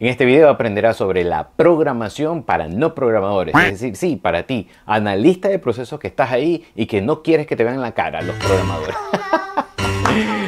En este video aprenderás sobre la programación para no programadores, es decir, sí, para ti, analista de procesos que estás ahí y que no quieres que te vean la cara los programadores.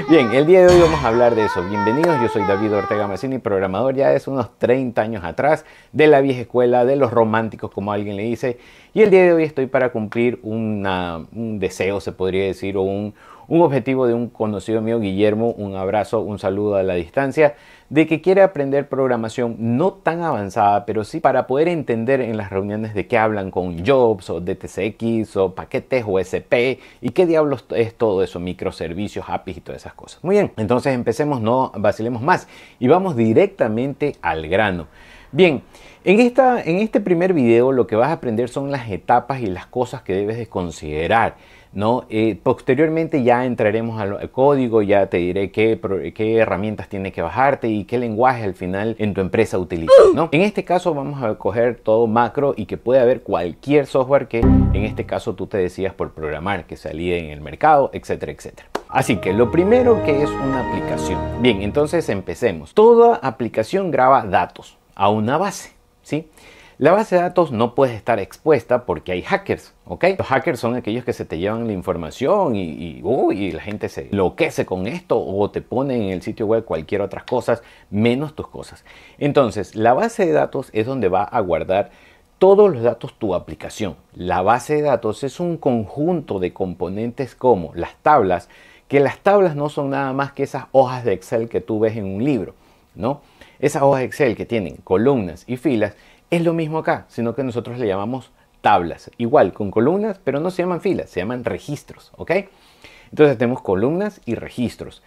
Bien, el día de hoy vamos a hablar de eso. Bienvenidos, yo soy David Ortega Mazzini, programador ya es unos 30 años atrás, de la vieja escuela, de los románticos como alguien le dice. Y el día de hoy estoy para cumplir un deseo, se podría decir, o un objetivo de un conocido mío, Guillermo. Un abrazo, un saludo a la distancia, de que quiere aprender programación no tan avanzada, pero sí para poder entender en las reuniones de qué hablan con Jobs o DTCX o paquetes o SP y qué diablos es todo eso, microservicios, APIs y todas esas cosas. Muy bien, entonces empecemos, no vacilemos más y vamos directamente al grano. Bien, en este primer video lo que vas a aprender son las etapas y las cosas que debes de considerar, ¿no? Posteriormente ya entraremos al código, ya te diré qué herramientas tienes que bajarte y qué lenguaje al final en tu empresa utilizas, ¿no? En este caso vamos a coger todo macro y que puede haber cualquier software que en este caso tú te decidas por programar, que salga en el mercado, etcétera, etcétera. Así que lo primero que es una aplicación. Bien, entonces empecemos. Toda aplicación graba datos a una base, ¿sí? La base de datos no puede estar expuesta porque hay hackers, ¿ok? Los hackers son aquellos que se te llevan la información y la gente se enloquece con esto o te pone en el sitio web cualquier otras cosas menos tus cosas. Entonces, la base de datos es donde va a guardar todos los datos tu aplicación. La base de datos es un conjunto de componentes como las tablas, que las tablas no son nada más que esas hojas de Excel que tú ves en un libro, ¿no? Esas hojas de Excel que tienen columnas y filas es lo mismo acá, sino que nosotros le llamamos tablas. Igual, con columnas, pero no se llaman filas, se llaman registros, ¿ok? Entonces tenemos columnas y registros.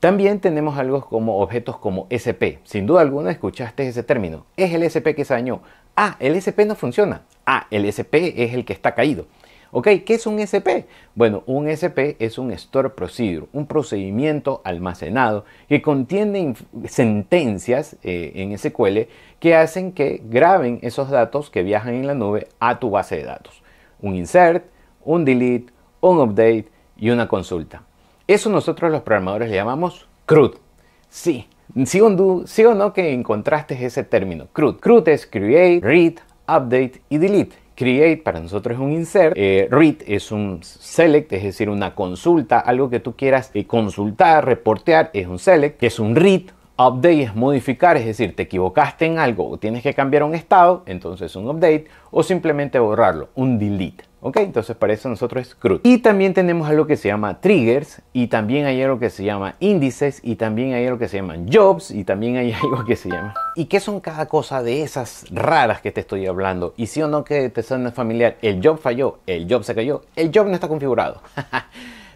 También tenemos algo como objetos como SP. Sin duda alguna escuchaste ese término. Es el SP que se dañó. Ah, el SP no funciona. Ah, el SP es el que está caído. ¿Ok? ¿Qué es un SP? Bueno, un SP es un Store Procedure, un procedimiento almacenado que contiene sentencias en SQL que hacen que graben esos datos que viajan en la nube a tu base de datos. Un insert, un delete, un update y una consulta. Eso nosotros los programadores le llamamos CRUD. Sí, sí o no que encontraste ese término. CRUD. CRUD es Create, Read, Update y Delete. Create para nosotros es un insert, read es un select, es decir, una consulta, algo que tú quieras consultar, reportear, es un select, que es un read. Update es modificar, es decir, te equivocaste en algo o tienes que cambiar un estado, entonces un update, o simplemente borrarlo, un delete. ¿Ok? Entonces para eso nosotros es CRUD. Y también tenemos algo que se llama triggers, y también hay algo que se llama índices, y también hay algo que se llaman jobs, y también hay algo que se llama... ¿Y qué son cada cosa de esas raras que te estoy hablando? Y sí o no que te suena familiar, el job falló, el job se cayó, el job no está configurado.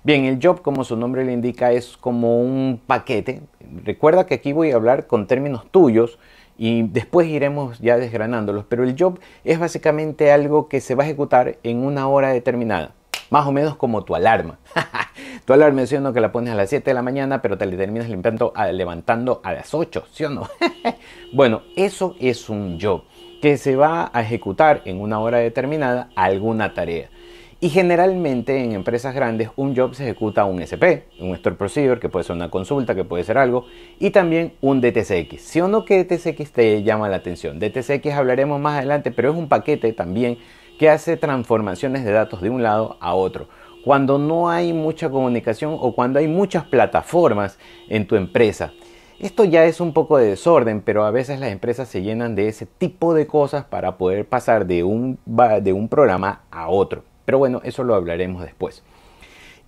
Bien, el job, como su nombre le indica, es como un paquete. Recuerda que aquí voy a hablar con términos tuyos y después iremos ya desgranándolos, pero el job es básicamente algo que se va a ejecutar en una hora determinada, más o menos como tu alarma. Tu alarma, ¿sí o no? Que la pones a las 7 de la mañana, pero te le terminas levantando a las 8, ¿sí o no? Bueno, eso es un job que se va a ejecutar en una hora determinada alguna tarea. Y generalmente en empresas grandes un job se ejecuta un SP, un Store Procedure, que puede ser una consulta, que puede ser algo, y también un DTCX. ¿Sí o no que DTCX te llama la atención? DTCX hablaremos más adelante, pero es un paquete también que hace transformaciones de datos de un lado a otro. Cuando no hay mucha comunicación o cuando hay muchas plataformas en tu empresa. Esto ya es un poco de desorden, pero a veces las empresas se llenan de ese tipo de cosas para poder pasar de un programa a otro. Pero bueno, eso lo hablaremos después.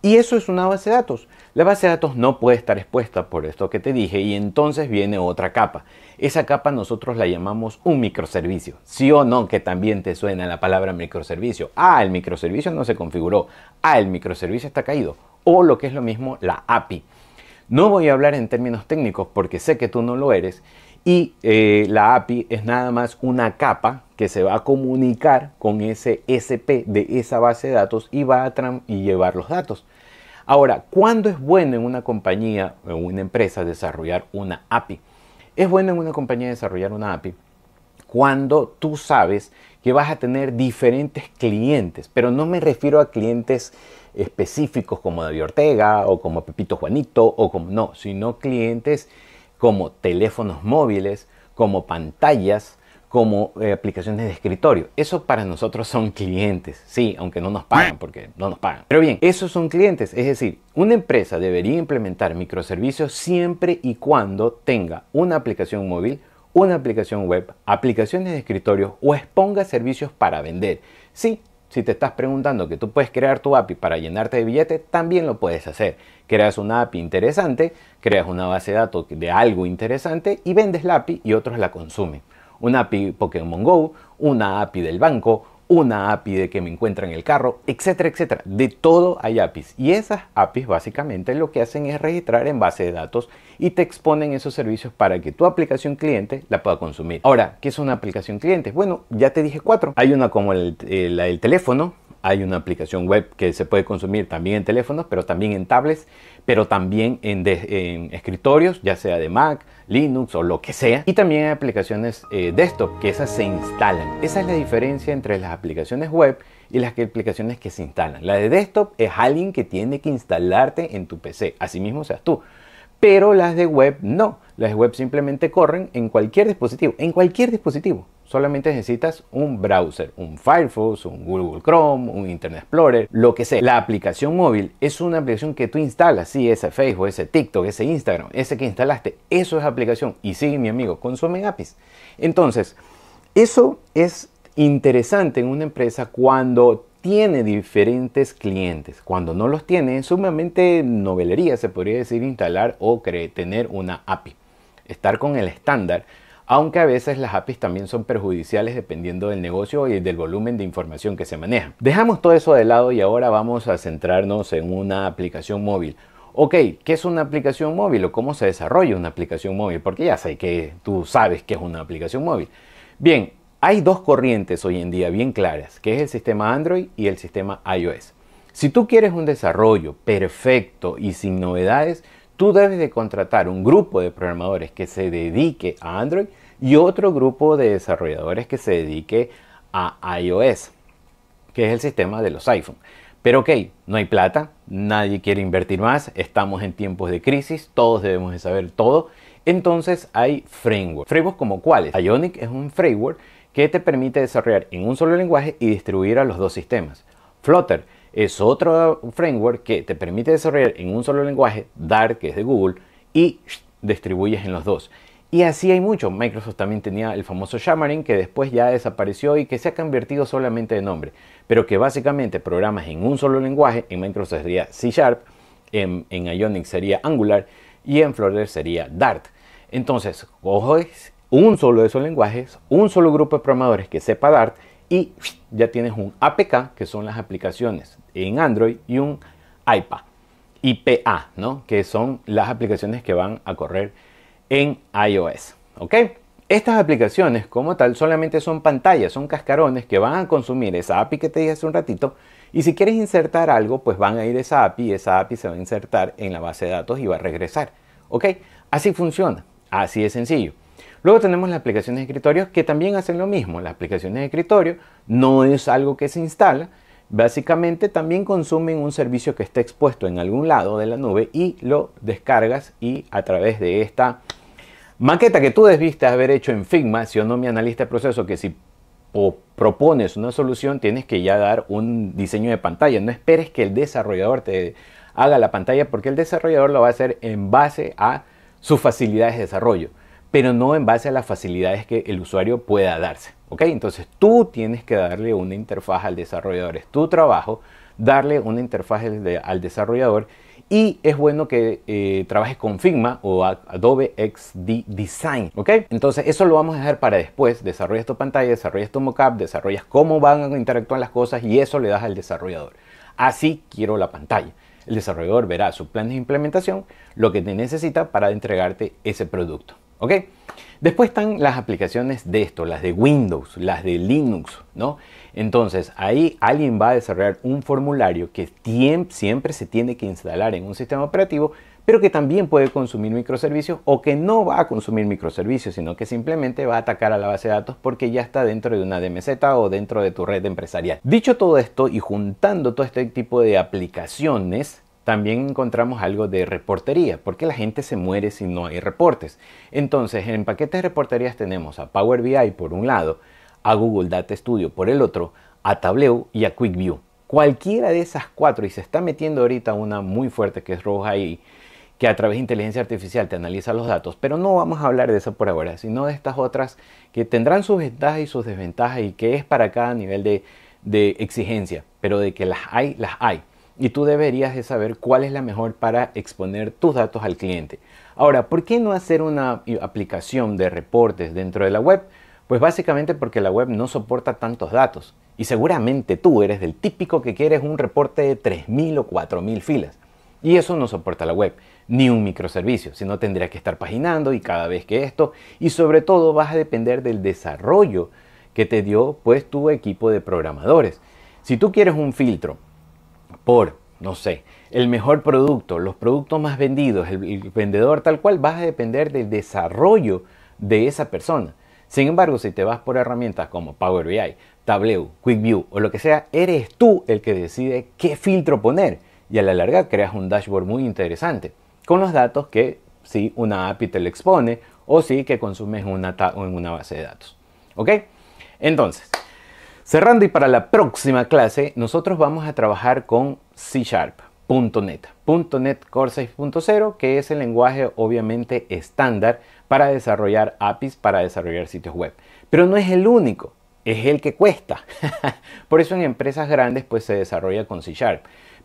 Y eso es una base de datos. La base de datos no puede estar expuesta por esto que te dije y entonces viene otra capa. Esa capa nosotros la llamamos un microservicio. ¿Sí o no que también te suena la palabra microservicio? Ah, el microservicio no se configuró. Ah, el microservicio está caído. O lo que es lo mismo, la API. No voy a hablar en términos técnicos porque sé que tú no lo eres. Y la API es nada más una capa que se va a comunicar con ese SP de esa base de datos y va a llevar los datos. Ahora, ¿cuándo es bueno en una compañía o una empresa desarrollar una API? Es bueno en una compañía desarrollar una API cuando tú sabes que vas a tener diferentes clientes, pero no me refiero a clientes específicos como David Ortega o como Pepito Juanito o como no, sino clientes como teléfonos móviles, como pantallas, como aplicaciones de escritorio. Eso para nosotros son clientes, sí, aunque no nos pagan, porque no nos pagan. Pero bien, esos son clientes, es decir, una empresa debería implementar microservicios siempre y cuando tenga una aplicación móvil, una aplicación web, aplicaciones de escritorio o exponga servicios para vender. Sí, si te estás preguntando que tú puedes crear tu API para llenarte de billetes, también lo puedes hacer. Creas una API interesante, creas una base de datos de algo interesante y vendes la API y otros la consumen. Una API Pokémon Go, una API del banco, una API de que me encuentra en el carro, etcétera, etcétera. De todo hay APIs. Y esas APIs básicamente lo que hacen es registrar en base de datos y te exponen esos servicios para que tu aplicación cliente la pueda consumir. Ahora, ¿qué es una aplicación cliente? Bueno, ya te dije 4. Hay una como la del teléfono. Hay una aplicación web que se puede consumir también en teléfonos, pero también en tablets, pero también en escritorios, ya sea de Mac, Linux o lo que sea. Y también hay aplicaciones desktop, que esas se instalan. Esa es la diferencia entre las aplicaciones web y las aplicaciones que se instalan. La de desktop es alguien que tiene que instalarte en tu PC, así mismo seas tú. Pero las de web no. Las de web simplemente corren en cualquier dispositivo. En cualquier dispositivo. Solamente necesitas un browser, un Firefox, un Google Chrome, un Internet Explorer, lo que sea. La aplicación móvil es una aplicación que tú instalas. Sí, ese Facebook, ese TikTok, ese Instagram, ese que instalaste. Eso es aplicación. Y sí, mi amigo, consumen APIs. Entonces, eso es interesante en una empresa cuando tiene diferentes clientes. Cuando no los tiene, es sumamente novelería, se podría decir, instalar o tener una API. Estar con el estándar, aunque a veces las APIs también son perjudiciales dependiendo del negocio y del volumen de información que se maneja. Dejamos todo eso de lado y ahora vamos a centrarnos en una aplicación móvil. Ok, ¿qué es una aplicación móvil o cómo se desarrolla una aplicación móvil? Porque ya sé que tú sabes qué es una aplicación móvil. Bien, hay dos corrientes hoy en día bien claras, que es el sistema Android y el sistema iOS. Si tú quieres un desarrollo perfecto y sin novedades, tú debes de contratar un grupo de programadores que se dedique a Android y otro grupo de desarrolladores que se dedique a iOS, que es el sistema de los iPhone. Pero ok, no hay plata, nadie quiere invertir más, estamos en tiempos de crisis, todos debemos de saber todo. Entonces hay frameworks. ¿Frameworks como cuáles? Ionic es un framework que te permite desarrollar en un solo lenguaje y distribuir a los dos sistemas. Flutter es otro framework que te permite desarrollar en un solo lenguaje, Dart, que es de Google, y distribuyes en los dos. Y así hay mucho. Microsoft también tenía el famoso Xamarin, que después ya desapareció y que se ha convertido solamente de nombre, pero que básicamente programas en un solo lenguaje. En Microsoft sería C#, en Ionic sería Angular y en Flutter sería Dart. Entonces, coges un solo de esos lenguajes, un solo grupo de programadores que sepa Dart y ya tienes un APK, que son las aplicaciones en Android, y un IPA, ¿no? Que son las aplicaciones que van a correr en iOS. ¿Ok? Estas aplicaciones como tal solamente son pantallas, son cascarones que van a consumir esa API que te dije hace un ratito. Y si quieres insertar algo, pues van a ir a esa API y esa API se va a insertar en la base de datos y va a regresar. ¿Ok? Así funciona. Así de sencillo. Luego tenemos las aplicaciones de escritorio que también hacen lo mismo. Las aplicaciones de escritorio no es algo que se instala. Básicamente también consumen un servicio que está expuesto en algún lado de la nube y lo descargas, y a través de esta maqueta que tú debiste haber hecho en Figma, si o no mi analista de proceso, que si propones una solución tienes que ya dar un diseño de pantalla. No esperes que el desarrollador te haga la pantalla, porque el desarrollador lo va a hacer en base a sus facilidades de desarrollo, pero no en base a las facilidades que el usuario pueda darse. ¿Ok? Entonces tú tienes que darle una interfaz al desarrollador. Es tu trabajo darle una interfaz al desarrollador, y es bueno que trabajes con Figma o Adobe XD Design. ¿Ok? Entonces eso lo vamos a dejar para después. Desarrollas tu pantalla, desarrollas tu mockup, desarrollas cómo van a interactuar las cosas, y eso le das al desarrollador. Así quiero la pantalla. El desarrollador verá su plan de implementación, lo que te necesita para entregarte ese producto. ¿Ok? Después están las aplicaciones de esto, las de Windows, las de Linux, ¿no? Entonces ahí alguien va a desarrollar un formulario que siempre se tiene que instalar en un sistema operativo, pero que también puede consumir microservicios, o que no va a consumir microservicios, sino que simplemente va a atacar a la base de datos porque ya está dentro de una DMZ o dentro de tu red empresarial. Dicho todo esto y juntando todo este tipo de aplicaciones, también encontramos algo de reportería, porque la gente se muere si no hay reportes. Entonces, en paquetes de reporterías tenemos a Power BI por un lado, a Google Data Studio por el otro, a Tableau y a QuickView. Cualquiera de esas cuatro, y se está metiendo ahorita una muy fuerte que es Roja AI, que a través de inteligencia artificial te analiza los datos, pero no vamos a hablar de eso por ahora, sino de estas otras que tendrán sus ventajas y sus desventajas y que es para cada nivel de exigencia, pero de que las hay, las hay. Y tú deberías de saber cuál es la mejor para exponer tus datos al cliente. Ahora, ¿por qué no hacer una aplicación de reportes dentro de la web? Pues básicamente porque la web no soporta tantos datos. Y seguramente tú eres del típico que quieres un reporte de 3000 o 4000 filas. Y eso no soporta la web, ni un microservicio, sino tendría que estar paginando y cada vez que esto. Y sobre todo vas a depender del desarrollo que te dio pues tu equipo de programadores. Si tú quieres un filtro por, no sé, el mejor producto, los productos más vendidos, el vendedor tal cual, vas a depender del desarrollo de esa persona. Sin embargo, si te vas por herramientas como Power BI, Tableau, QuickView o lo que sea, eres tú el que decide qué filtro poner. Y a la larga creas un dashboard muy interesante con los datos que sí una API te lo expone o sí que consumes en una base de datos. ¿Ok? Entonces, cerrando y para la próxima clase, nosotros vamos a trabajar con C#, .NET Core 6.0, que es el lenguaje obviamente estándar para desarrollar APIs, para desarrollar sitios web. Pero no es el único, es el que cuesta. Por eso en empresas grandes pues se desarrolla con C#.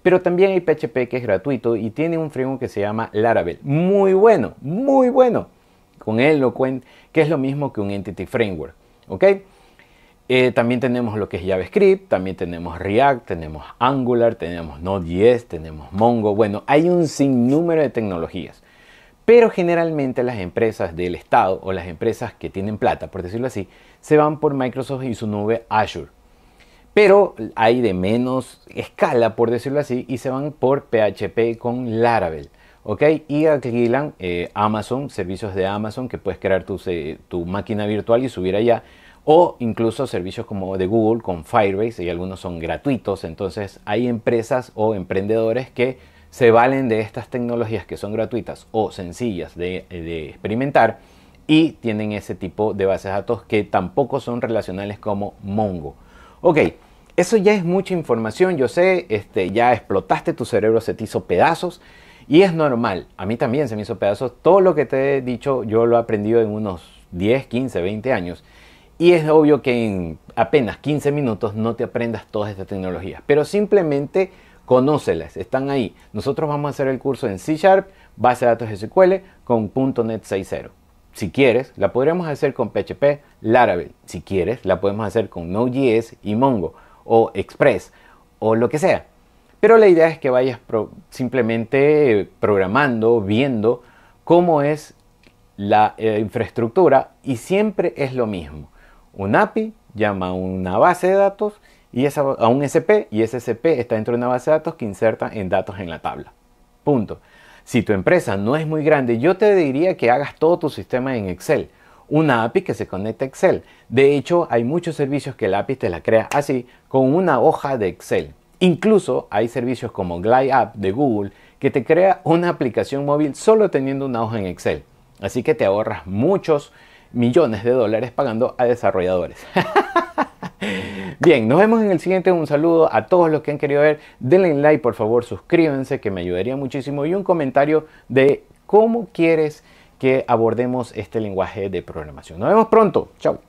Pero también hay PHP que es gratuito y tiene un framework que se llama Laravel. Muy bueno, muy bueno. Con él lo cuento, que es lo mismo que un Entity Framework. ¿Ok? También tenemos lo que es JavaScript, también tenemos React, tenemos Angular, tenemos Node.js, tenemos Mongo. Bueno, hay un sinnúmero de tecnologías. Pero generalmente las empresas del Estado o las empresas que tienen plata, por decirlo así, se van por Microsoft y su nube Azure. Pero hay de menos escala, por decirlo así, y se van por PHP con Laravel. ¿Ok? Y alquilan Amazon, servicios de Amazon, que puedes crear tu máquina virtual y subir allá. O incluso servicios como de Google con Firebase, y algunos son gratuitos. Entonces hay empresas o emprendedores que se valen de estas tecnologías que son gratuitas o sencillas de experimentar y tienen ese tipo de bases de datos que tampoco son relacionales como Mongo. Ok, eso ya es mucha información, yo sé, ya explotaste tu cerebro, se te hizo pedazos y es normal, a mí también se me hizo pedazos. Todo lo que te he dicho yo lo he aprendido en unos 10, 15, 20 años y es obvio que en apenas 15 minutos no te aprendas todas estas tecnologías, pero simplemente conócelas, están ahí. Nosotros vamos a hacer el curso en C#, base de datos SQL con .NET 6.0. Si quieres, la podríamos hacer con PHP, Laravel. Si quieres, la podemos hacer con Node.js y Mongo, o Express, o lo que sea. Pero la idea es que vayas simplemente programando, viendo cómo es la infraestructura, y siempre es lo mismo. Un API llama a una base de datos y a un SP, y ese SP está dentro de una base de datos que inserta en datos en la tabla. Punto. Si tu empresa no es muy grande, yo te diría que hagas todo tu sistema en Excel. Una API que se conecte a Excel. De hecho, hay muchos servicios que la API te la crea así, con una hoja de Excel. Incluso hay servicios como Glide App de Google que te crea una aplicación móvil solo teniendo una hoja en Excel. Así que te ahorras muchos millones de dólares pagando a desarrolladores. Bien, nos vemos en el siguiente. Un saludo a todos los que han querido ver. Denle like, por favor, suscríbanse, que me ayudaría muchísimo. Y un comentario de cómo quieres que abordemos este lenguaje de programación. Nos vemos pronto. Chao.